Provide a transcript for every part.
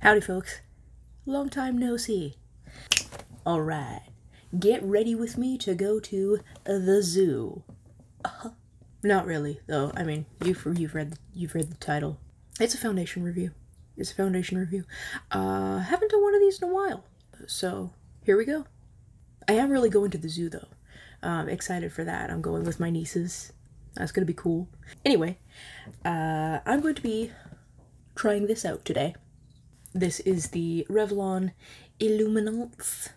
Howdy folks, long time no see. Alright, get ready with me to go to the zoo. Not really though, I mean, you've read the title. It's a foundation review. Haven't done one of these in a while, so here we go. I am really going to the zoo though. Excited for that. I'm going with my nieces. That's gonna be cool. Anyway, I'm going to be trying this out today. This is the Revlon Iluminance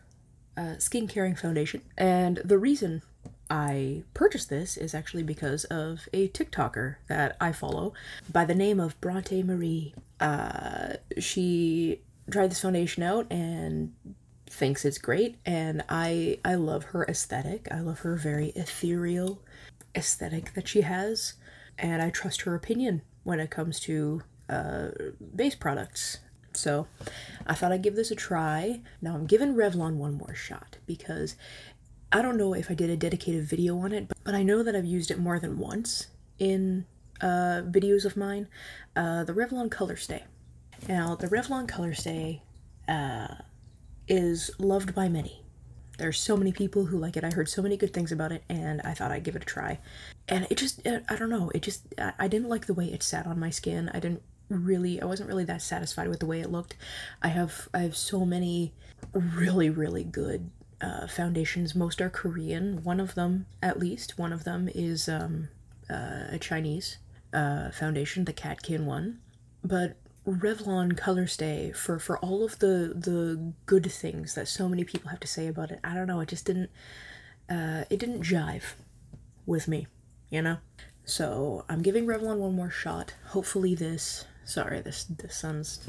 skin caring foundation, and the reason I purchased this is actually because of a TikToker that I follow by the name of Bronte Marie. She tried this foundation out and thinks it's great, and I love her aesthetic. I love her very ethereal aesthetic that she has, and I trust her opinion when it comes to base products. So I thought I'd give this a try. Now I'm giving Revlon one more shot because I don't know if I did a dedicated video on it, but I know that I've used it more than once in videos of mine. The Revlon Color Stay. Now the Revlon Color Stay is loved by many. There's so many people who like it. I heard so many good things about it, and I thought I'd give it a try. And it just, I don't know, it just, I didn't like the way it sat on my skin. I wasn't really that satisfied with the way it looked. I have so many really good foundations. Most are Korean. One of them is a Chinese foundation, the Catkin one. But Revlon Color Stay, for all of the good things that so many people have to say about it, I don't know, it just didn't jive with me, you know? So I'm giving Revlon one more shot. Hopefully this, sorry, this sun's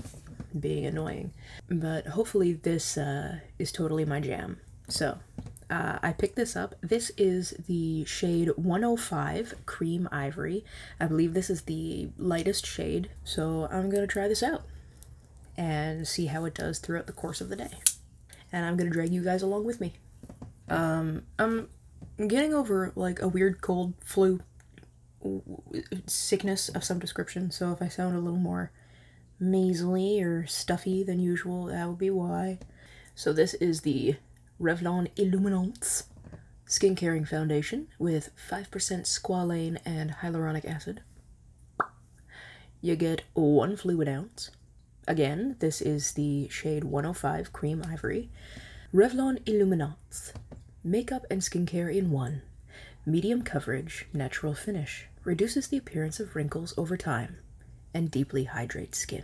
being annoying, but hopefully this is totally my jam. So I picked this up. This is the shade 105 Cream Ivory. I believe this is the lightest shade, so I'm gonna try this out and see how it does throughout the course of the day. And I'm gonna drag you guys along with me. I'm getting over like a weird cold, flu, sickness of some description, so if I sound a little more nasally or stuffy than usual, that would be why. So this is the Revlon Iluminance skin caring foundation with 5% squalane and hyaluronic acid. You get 1 fluid ounce. Again, this is the shade 105 Cream Ivory. Revlon Iluminance, makeup and skincare in one. Medium coverage, natural finish, reduces the appearance of wrinkles over time, and deeply hydrates skin.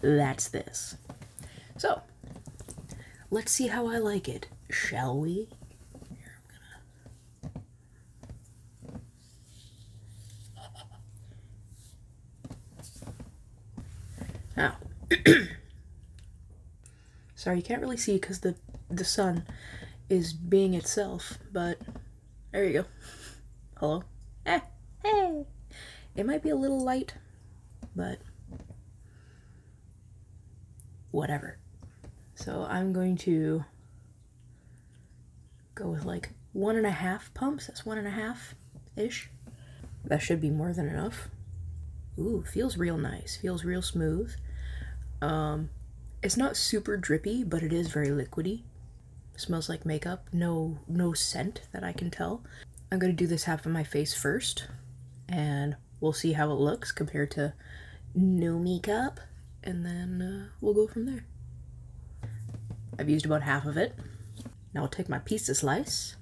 That's this. So, let's see how I like it, shall we? Here, Now, sorry, you can't really see because the sun is being itself, but there you go. Hello? Hey! It might be a little light, but whatever. So I'm going to go with like 1.5 pumps. That's 1.5-ish. That should be more than enough. Ooh, feels real nice. Feels real smooth. It's not super drippy, but it is very liquidy. Smells like makeup. No scent that I can tell. I'm gonna do this half of my face first, and we'll see how it looks compared to no makeup, and then we'll go from there. I've used about half of it. Now I'll take my pizza slice,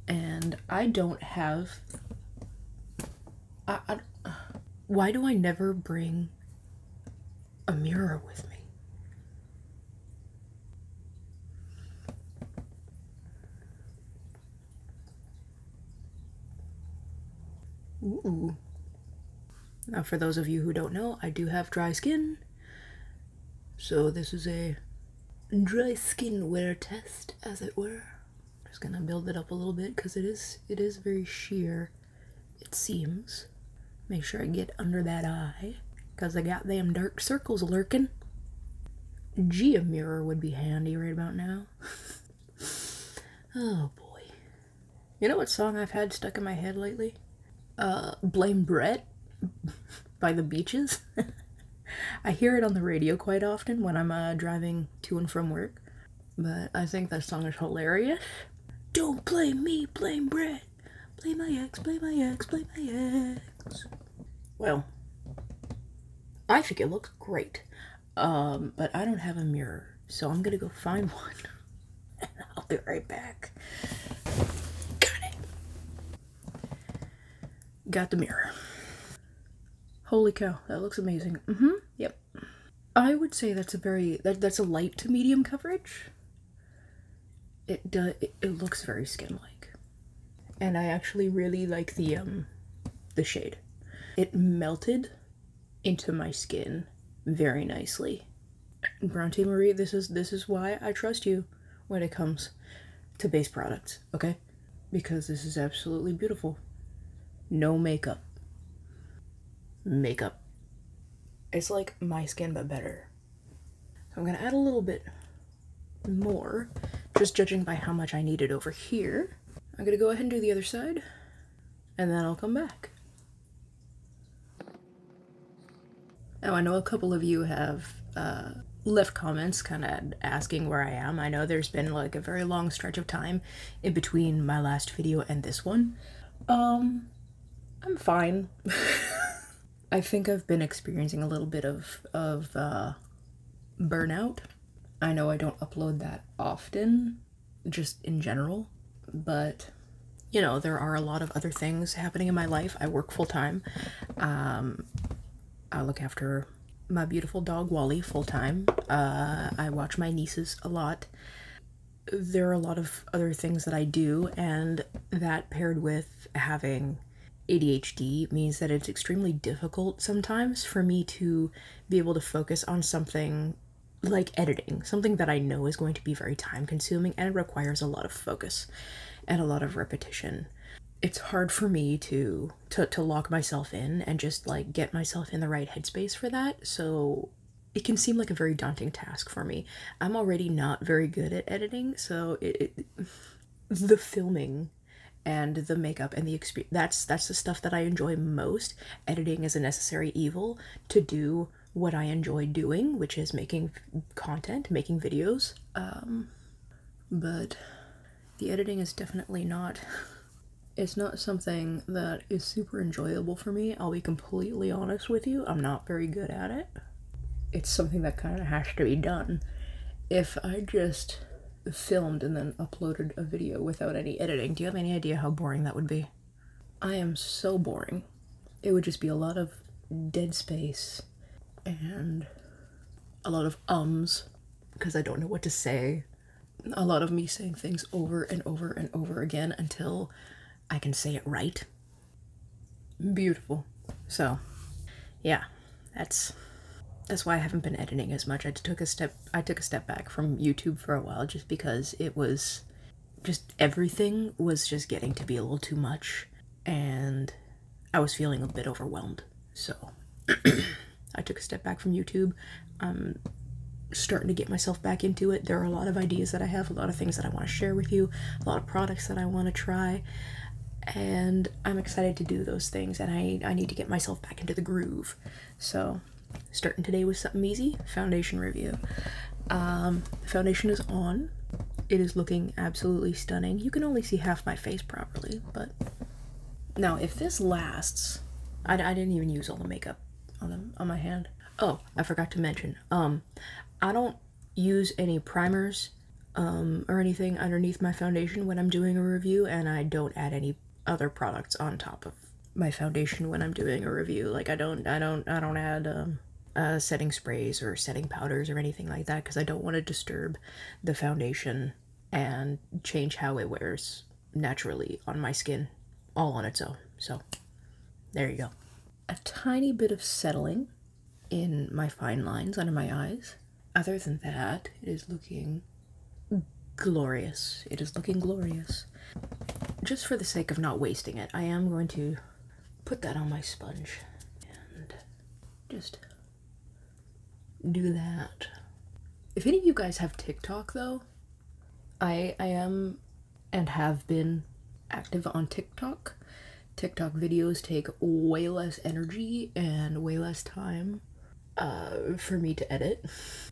and I don't have... why do I never bring a mirror with me? Ooh. Now for those of you who don't know, I do have dry skin, so this is a dry skin wear test, as it were. Just gonna build it up a little bit because it is very sheer, it seems. Make sure I get under that eye because I got them dark circles lurking. Gee, a mirror would be handy right about now. Oh boy. You know what song I've had stuck in my head lately? Blame Brett by the Beaches. I hear it on the radio quite often when I'm driving to and from work, but I think that song is hilarious. Don't blame me, blame Brett. Blame my ex, blame my ex, blame my ex. Well, I think it looks great, but I don't have a mirror, so I'm gonna go find one, and I'll be right back. Got it. Got the mirror. Holy cow, that looks amazing. Yep. I would say that's a light to medium coverage. It looks very skin-like. And I actually really like the shade. It melted into my skin very nicely. Bronte Marie, this is why I trust you when it comes to base products, okay? Because this is absolutely beautiful. No makeup. Makeup. It's like my skin, but better. So I'm gonna add a little bit more, just judging by how much I needed over here. I'm gonna go ahead and do the other side, and then I'll come back. Now, I know a couple of you have left comments kind of asking where I am. I know there's been like a very long stretch of time in between my last video and this one. I'm fine. I think I've been experiencing a little bit of burnout. I know I don't upload that often, just in general, but you know, there are a lot of other things happening in my life. I work full-time. I look after my beautiful dog Wally full-time. I watch my nieces a lot. There are a lot of other things that I do, and that paired with having ADHD means that it's extremely difficult sometimes for me to be able to focus on something like editing, something that I know is going to be very time consuming and requires a lot of focus and a lot of repetition. It's hard for me to lock myself in and just like get myself in the right headspace for that, so it can seem like a very daunting task for me. I'm already not very good at editing, so the filming and the makeup and the experience, that's the stuff that I enjoy most. Editing is a necessary evil to do what I enjoy doing, which is making content, making videos. But the editing is definitely not, it's not something that is super enjoyable for me. I'll be completely honest with you. I'm not very good at it. It's something that kind of has to be done. If I just filmed and then uploaded a video without any editing, do you have any idea how boring that would be? I am so boring. It would just be a lot of dead space and a lot of ums because I don't know what to say. A lot of me saying things over and over and over again until I can say it right. Beautiful. So yeah, that's why I haven't been editing as much. I took a step back from YouTube for a while just because it was just, everything was just getting to be a little too much and I was feeling a bit overwhelmed. So I took a step back from YouTube. I'm starting to get myself back into it. There are a lot of ideas that I have, a lot of things that I want to share with you, a lot of products that I want to try, and I'm excited to do those things, and I need to get myself back into the groove. So starting today with something easy, foundation review. The foundation is on. It is looking absolutely stunning. You can only see half my face properly, but now if this lasts, I didn't even use all the makeup on my hand. Oh, I forgot to mention, I don't use any primers or anything underneath my foundation when I'm doing a review, and I don't add any other products on top of my foundation when I'm doing a review. Like I don't add setting sprays or setting powders or anything like that because I don't want to disturb the foundation and change how it wears naturally on my skin all on its own. So there you go. A tiny bit of settling in my fine lines under my eyes. Other than that, it is looking glorious. It is looking glorious. Just for the sake of not wasting it, I am going to put that on my sponge and just do that. If any of you guys have TikTok though, I am and have been active on TikTok. TikTok videos take way less energy and way less time for me to edit.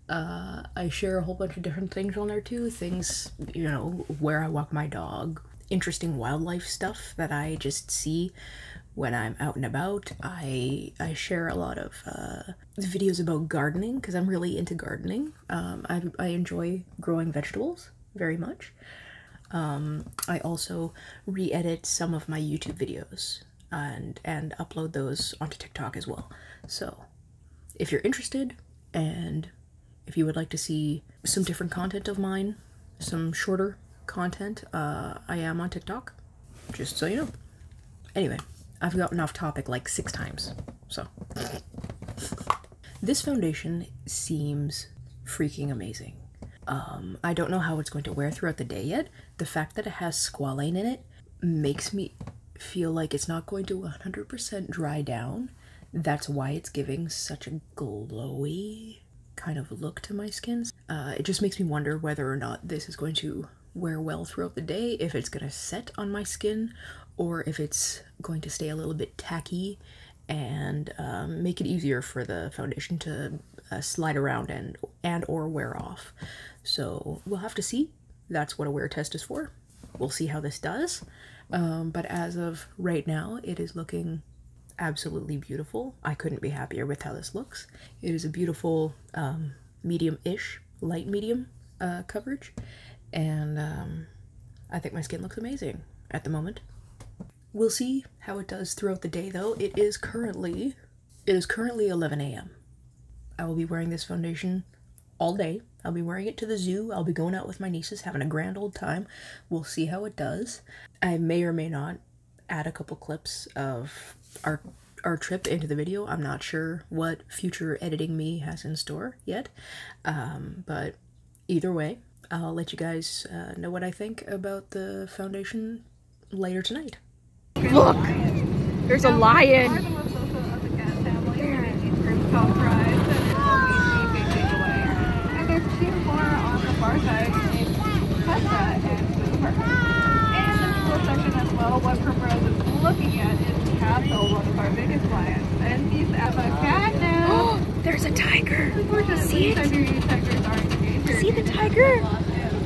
I share a whole bunch of different things on there too. Things, you know, where I walk my dog, interesting wildlife stuff that I just see when I'm out and about. I share a lot of videos about gardening because I'm really into gardening. I enjoy growing vegetables very much. I also re-edit some of my YouTube videos and upload those onto TikTok as well. So if you're interested and if you would like to see some different content of mine, some shorter content, I am on TikTok, just so you know. Anyway, I've gotten off topic like 6 times, so. This foundation seems freaking amazing. I don't know how it's going to wear throughout the day yet. The fact that it has squalane in it makes me feel like it's not going to 100% dry down. That's why it's giving such a glowy kind of look to my skin. It just makes me wonder whether or not this is going to wear well throughout the day, if it's going to set on my skin, or if it's going to stay a little bit tacky and make it easier for the foundation to slide around and or wear off. So we'll have to see. That's what a wear test is for. We'll see how this does. But as of right now, it is looking absolutely beautiful. I couldn't be happier with how this looks. It is a beautiful medium-ish, light medium coverage, and I think my skin looks amazing at the moment. We'll see how it does throughout the day though. It is currently 11 a.m. I will be wearing this foundation all day. I'll be wearing it to the zoo. I'll be going out with my nieces, having a grand old time. We'll see how it does. I may or may not add a couple clips of our trip into the video. I'm not sure what future editing me has in store yet. But either way, I'll let you guys know what I think about the foundation later tonight. Look! There's a lion! What Primrose is looking at is Castle, one of our biggest clients, and he's at a cat now. Oh, there's a tiger. See it? Tigers are endangered. See the tiger?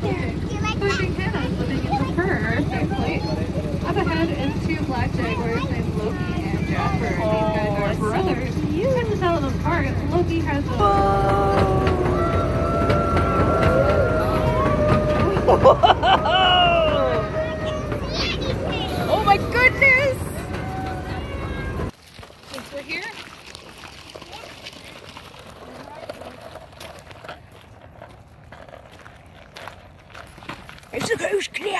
There. Pushing hens living in the fur safely. Up ahead is 2 black jaguars named Loki and Jasper. These guys are brothers. You couldn't tell them apart. Loki has a... Oh my goodness! Since we're here, It's the coast clear!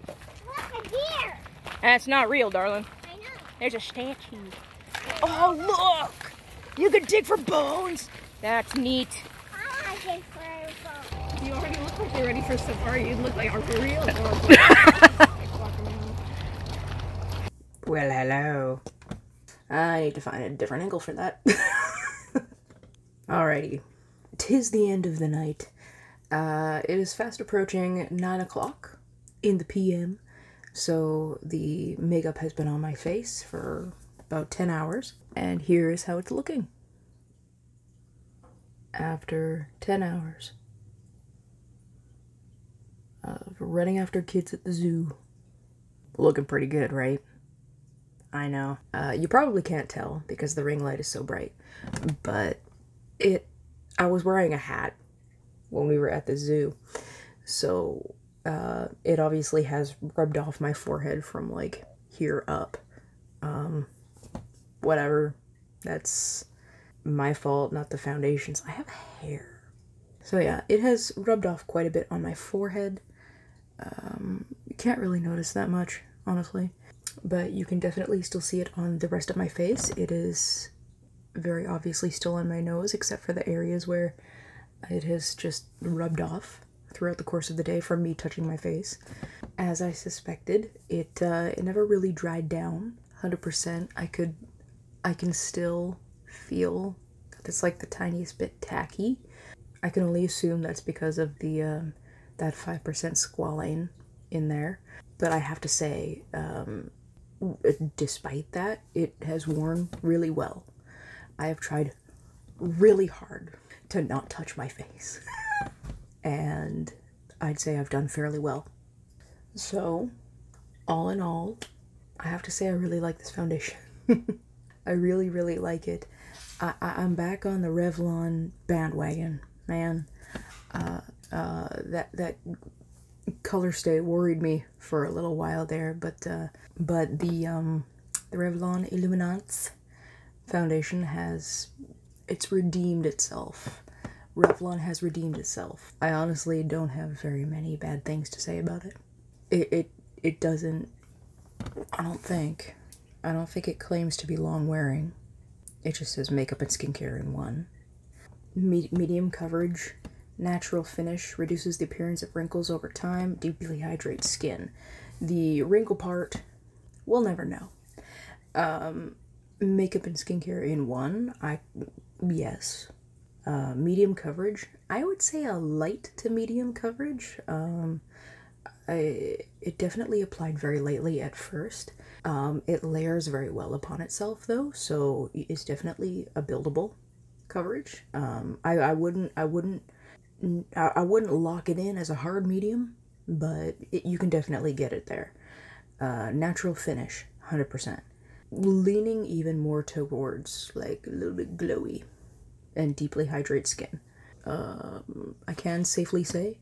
Look, a deer! That's not real, darling. I know. There's a statue. Oh, look! You can dig for bones! That's neat. I can play phone. you already look like you're ready for safari. You look like a real Well, hello. I need to find a different angle for that. Alrighty. 'Tis the end of the night. It is fast approaching 9 o'clock in the PM, so the makeup has been on my face for about 10 hours, and here is how it's looking. After 10 hours of running after kids at the zoo. Looking pretty good, right? I know. You probably can't tell because the ring light is so bright, but I was wearing a hat when we were at the zoo, so it obviously has rubbed off my forehead from like here up. Whatever, that's my fault, not the foundation's. I have hair. So yeah, it has rubbed off quite a bit on my forehead. You can't really notice that much, honestly, but you can definitely still see it on the rest of my face. It is very obviously still on my nose, except for the areas where it has just rubbed off throughout the course of the day from me touching my face. As I suspected, it never really dried down 100%. I can still feel that it's like the tiniest bit tacky. I can only assume that's because of the that 5% squalane in there. But I have to say, despite that, it has worn really well. I have tried really hard to not touch my face. And I'd say I've done fairly well. So, all in all, I have to say I really like this foundation. I really, really like it. I'm back on the Revlon bandwagon, man. That color stay worried me for a little while there, but the Revlon Iluminance foundation it's redeemed itself. Revlon has redeemed itself. I honestly don't have very many bad things to say about it. It doesn't, I don't think it claims to be long wearing. It just says makeup and skincare in one. Medium coverage, natural finish, reduces the appearance of wrinkles over time, deeply hydrates skin. The wrinkle part, we'll never know. Makeup and skincare in one, yes. Medium coverage, I would say a light to medium coverage. It definitely applied very lightly at first. It layers very well upon itself though, so it's definitely a buildable coverage. I wouldn't lock it in as a hard medium, but you can definitely get it there. Natural finish, 100%. Leaning even more towards like a little bit glowy and deeply hydrate skin. I can safely say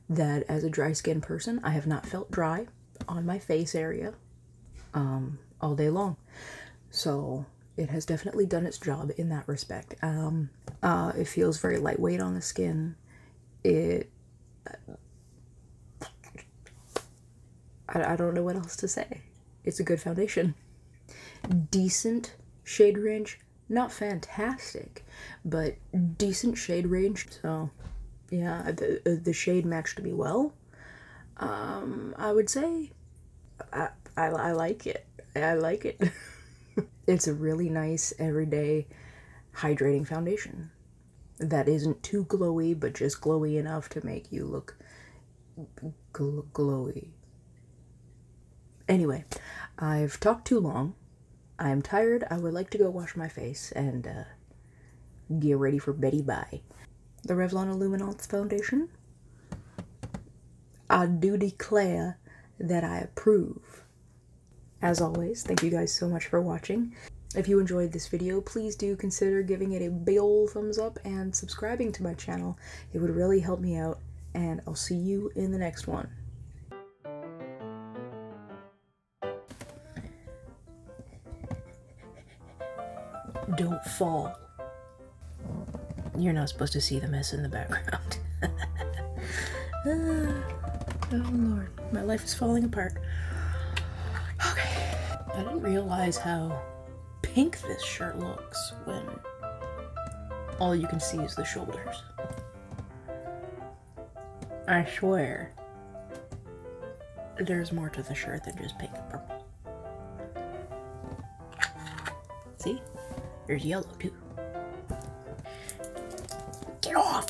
that as a dry skin person, I have not felt dry on my face area all day long. So it has definitely done its job in that respect. It feels very lightweight on the skin. I don't know what else to say. It's a good foundation. Decent shade range. Not fantastic, but decent shade range. So yeah, the shade matched me well. I would say I like it. I like it. It's a really nice everyday hydrating foundation that isn't too glowy, but just glowy enough to make you look glowy. Anyway, I've talked too long. I'm tired. I would like to go wash my face and get ready for Betty Bye. The Revlon Iluminance foundation, I do declare that I approve. As always, thank you guys so much for watching. If you enjoyed this video, please do consider giving it a big ol' thumbs up and subscribing to my channel. It would really help me out, and I'll see you in the next one. Don't fall. You're not supposed to see the mess in the background. Oh Lord, my life is falling apart. Okay, I didn't realize how pink this shirt looks when all you can see is the shoulders. I swear, there's more to the shirt than just pink and purple. See? There's yellow too. Get off!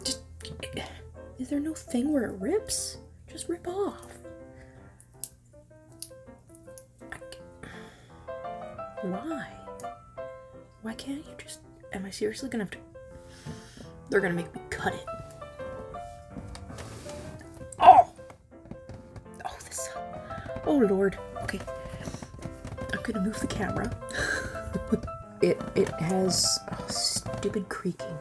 Just, is there no thing where it rips? Just rip off. Why? Why can't you just... Am I seriously gonna have to... They're gonna make me cut it. Oh! Oh, this... Oh, Lord. Okay. I'm gonna move the camera. It has... Oh, stupid creaking.